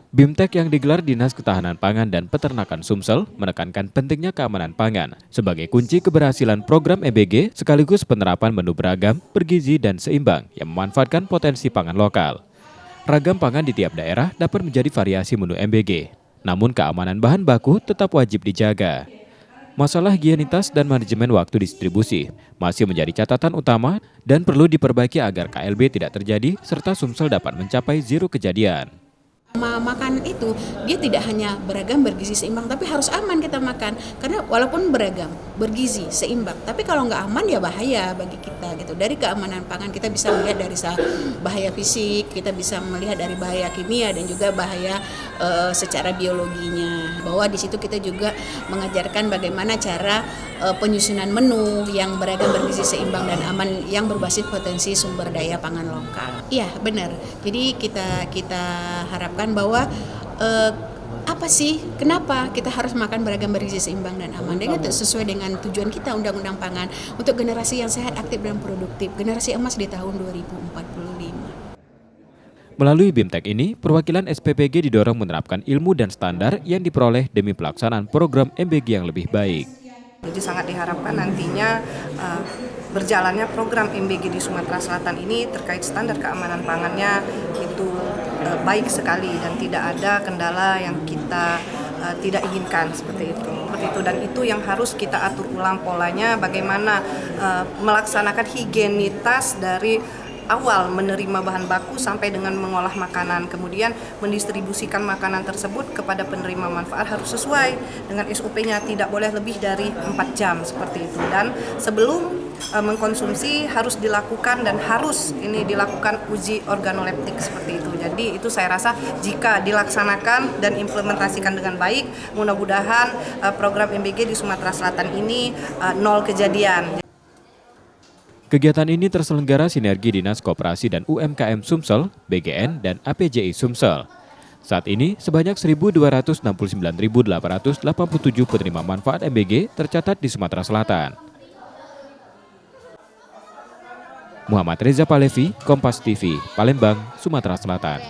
BIMTEK yang digelar Dinas Ketahanan Pangan dan Peternakan Sumsel menekankan pentingnya keamanan pangan sebagai kunci keberhasilan program MBG sekaligus penerapan menu beragam, bergizi dan seimbang yang memanfaatkan potensi pangan lokal. Ragam pangan di tiap daerah dapat menjadi variasi menu MBG, namun keamanan bahan baku tetap wajib dijaga. Masalah higienitas dan manajemen waktu distribusi masih menjadi catatan utama dan perlu diperbaiki agar KLB tidak terjadi serta Sumsel dapat mencapai zero kejadian. Makan itu dia tidak hanya beragam, bergizi, seimbang, tapi harus aman kita makan. Karena walaupun beragam, bergizi, seimbang, tapi kalau nggak aman ya bahaya bagi kita gitu. Dari keamanan pangan kita bisa melihat dari bahaya fisik, kita bisa melihat dari bahaya kimia dan juga bahaya secara biologinya. Bahwa di situ kita juga mengajarkan bagaimana cara penyusunan menu yang beragam, bergizi, seimbang dan aman yang berbasis potensi sumber daya pangan lokal. Iya benar. Jadi kita harapkan bahwa apa sih, kenapa kita harus makan beragam, bergizi, seimbang dan aman, dan itu sesuai dengan tujuan kita Undang-Undang Pangan untuk generasi yang sehat, aktif dan produktif, generasi emas di tahun 2045. Melalui BIMTEK ini, perwakilan SPPG didorong menerapkan ilmu dan standar yang diperoleh demi pelaksanaan program MBG yang lebih baik. Jadi sangat diharapkan nantinya berjalannya program MBG di Sumatera Selatan ini terkait standar keamanan pangannya itu baik sekali dan tidak ada kendala yang kita tidak inginkan seperti itu. Dan itu yang harus kita atur ulang polanya, bagaimana melaksanakan higienitas dari awal menerima bahan baku sampai dengan mengolah makanan, kemudian mendistribusikan makanan tersebut kepada penerima manfaat harus sesuai dengan SOP-nya, tidak boleh lebih dari 4 jam seperti itu. Dan sebelum mengkonsumsi harus dilakukan dan harus ini dilakukan uji organoleptik seperti itu. Jadi itu saya rasa jika dilaksanakan dan implementasikan dengan baik, mudah-mudahan program MBG di Sumatera Selatan ini 0 kejadian. Kegiatan ini terselenggara sinergi Dinas Koperasi dan UMKM Sumsel, BGN, dan APJI Sumsel. Saat ini, sebanyak 1.269.887 penerima manfaat MBG tercatat di Sumatera Selatan. Muhammad Reza Palevi, Kompas TV, Palembang, Sumatera Selatan.